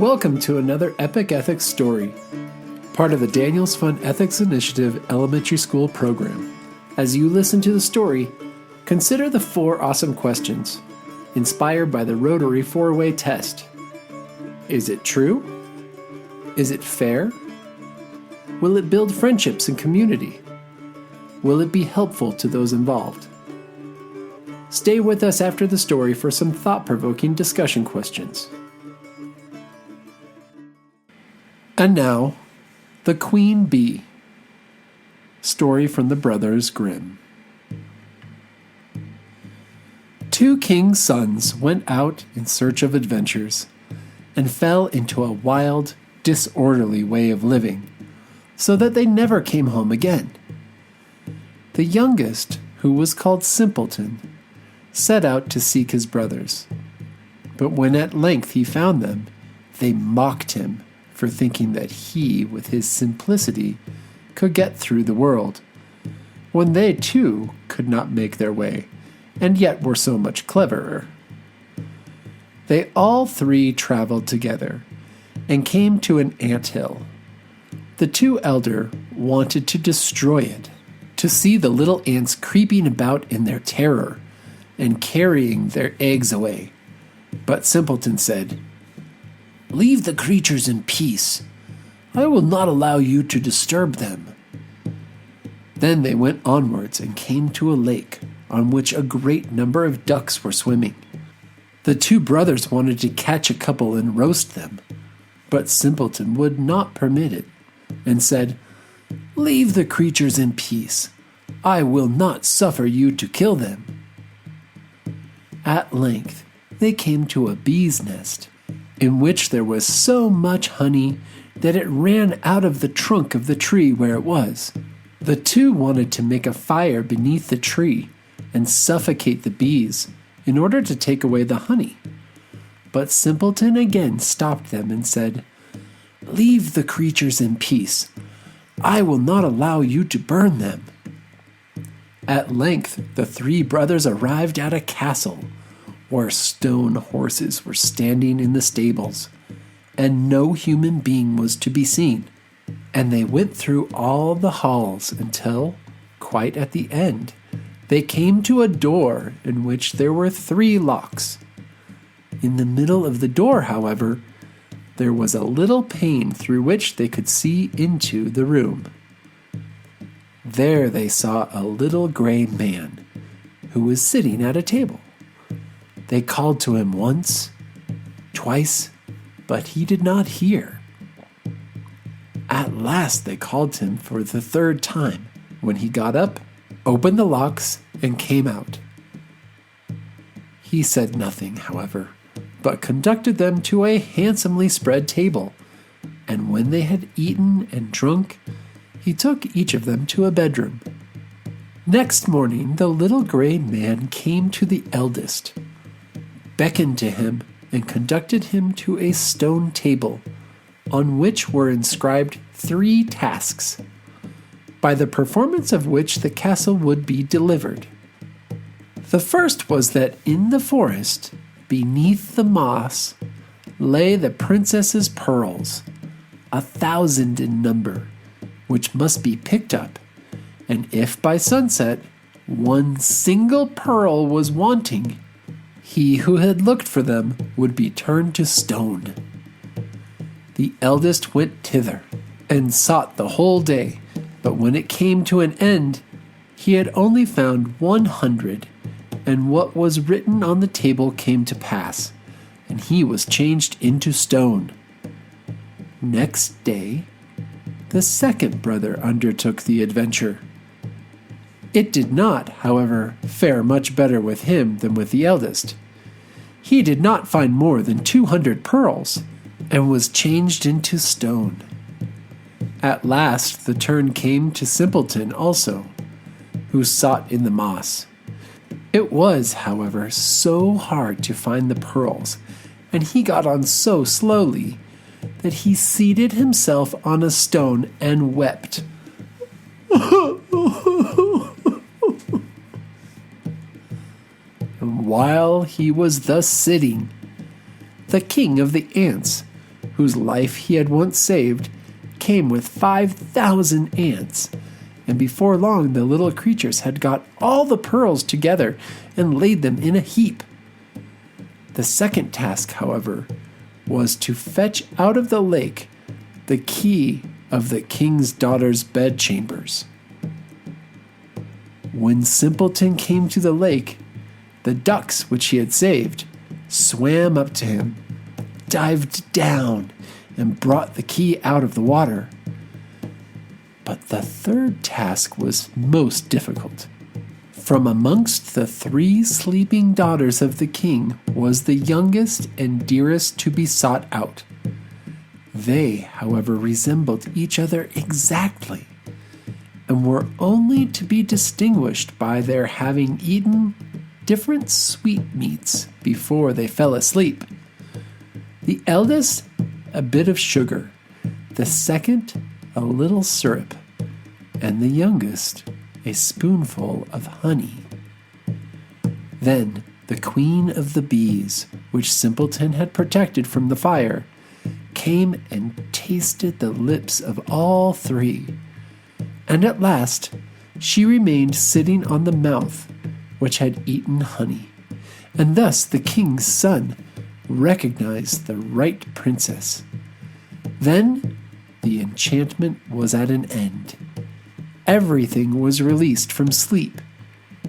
Welcome to another Epic Ethics story, part of the Daniel's Fun Ethics Initiative Elementary School program. As you listen to the story, consider the 4 awesome questions, inspired by the Rotary 4-way test. Is it true? Is it fair? Will it build friendships and community? Will it be helpful to those involved? Stay with us after the story for some thought-provoking discussion questions. And now, The Queen Bee. Story from the Brothers Grimm. 2 kings' sons went out in search of adventures and fell into a wild, disorderly way of living, so that they never came home again. The youngest, who was called Simpleton, set out to seek his brothers. But when at length he found them, they mocked him for thinking that he, with his simplicity, could get through the world, when they too could not make their way, and yet were so much cleverer. They all 3 traveled together, and came to an anthill. The 2 elder wanted to destroy it, to see the little ants creeping about in their terror, and carrying their eggs away. But Simpleton said, "Leave the creatures in peace. I will not allow you to disturb them." Then they went onwards and came to a lake on which a great number of ducks were swimming. The 2 brothers wanted to catch a couple and roast them, but Simpleton would not permit it, and said, "Leave the creatures in peace. I will not suffer you to kill them." At length they came to a bee's nest, in which there was so much honey that it ran out of the trunk of the tree where it was. The 2 wanted to make a fire beneath the tree and suffocate the bees in order to take away the honey. But Simpleton again stopped them and said, "Leave the creatures in peace. I will not allow you to burn them." At length the 3 brothers arrived at a castle, where stone horses were standing in the stables, and no human being was to be seen. And they went through all the halls until, quite at the end, they came to a door in which there were 3 locks. In the middle of the door, however, there was a little pane through which they could see into the room. There they saw a little gray man, who was sitting at a table. They called to him once, twice, but he did not hear. At last they called to him for the 3rd time, when he got up, opened the locks, and came out. He said nothing, however, but conducted them to a handsomely spread table, and when they had eaten and drunk, he took each of them to a bedroom. Next morning the little gray man came to the eldest, beckoned to him, and conducted him to a stone table, on which were inscribed 3 tasks, by the performance of which the castle would be delivered. The first was that in the forest, beneath the moss, lay the princess's pearls, 1,000 in number, which must be picked up, and if by sunset 1 single pearl was wanting, he who had looked for them would be turned to stone. The eldest went thither, and sought the whole day, but when it came to an end, he had only found 100, and what was written on the table came to pass, and he was changed into stone. Next day, the 2nd brother undertook the adventure. It did not, however, fare much better with him than with the eldest. He did not find more than 200 pearls, and was changed into stone. At last the turn came to Simpleton also, who sought in the moss. It was, however, so hard to find the pearls, and he got on so slowly, that he seated himself on a stone and wept. And while he was thus sitting, the king of the ants, whose life he had once saved, came with 5,000 ants, and before long the little creatures had got all the pearls together and laid them in a heap. The second task, however, was to fetch out of the lake the key of the king's daughter's bedchambers. When Simpleton came to the lake, the ducks which he had saved swam up to him, dived down, and brought the key out of the water. But the third task was most difficult. From amongst the 3 sleeping daughters of the king was the youngest and dearest to be sought out. They, however, resembled each other exactly, and were only to be distinguished by their having eaten different sweetmeats before they fell asleep. The eldest, a bit of sugar, the second, a little syrup, and the youngest, a spoonful of honey. Then the queen of the bees, which Simpleton had protected from the fire, came and tasted the lips of all 3, and at last she remained sitting on the mouth which had eaten honey, and thus the king's son recognized the right princess. Then the enchantment was at an end. Everything was released from sleep,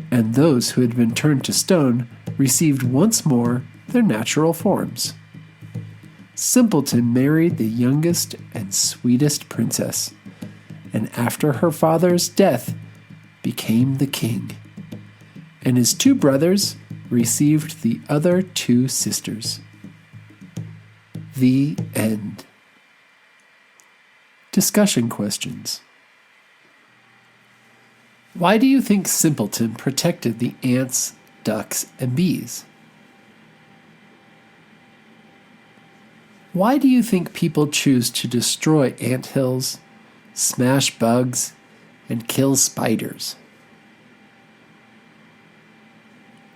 and those who had been turned to stone received once more their natural forms. Simpleton married the youngest and sweetest princess, and after her father's death became the king, and his 2 brothers received the other 2 sisters. The end. Discussion questions. Why do you think Simpleton protected the ants, ducks, and bees? Why do you think people choose to destroy anthills, smash bugs, and kill spiders?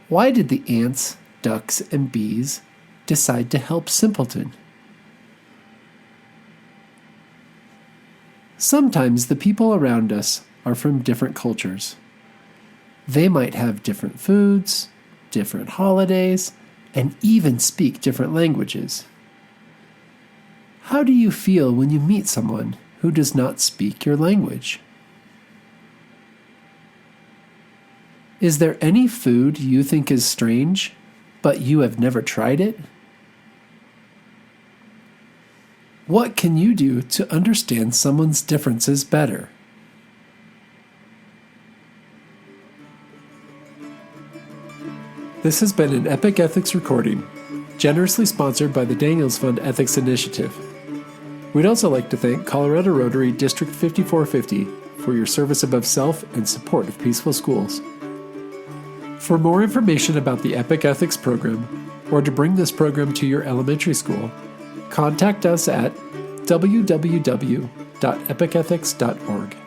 Why did the ants, ducks, and bees decide to help Simpleton? Sometimes the people around us are from different cultures. They might have different foods, different holidays, and even speak different languages. How do you feel when you meet someone who does not speak your language? Is there any food you think is strange, but you have never tried it? What can you do to understand someone's differences better? This has been an Epic Ethics recording, generously sponsored by the Daniels Fund Ethics Initiative. We'd also like to thank Colorado Rotary District 5450 for your service above self and support of peaceful schools. For more information about the Epic Ethics program, or to bring this program to your elementary school, contact us at www.epicethics.org.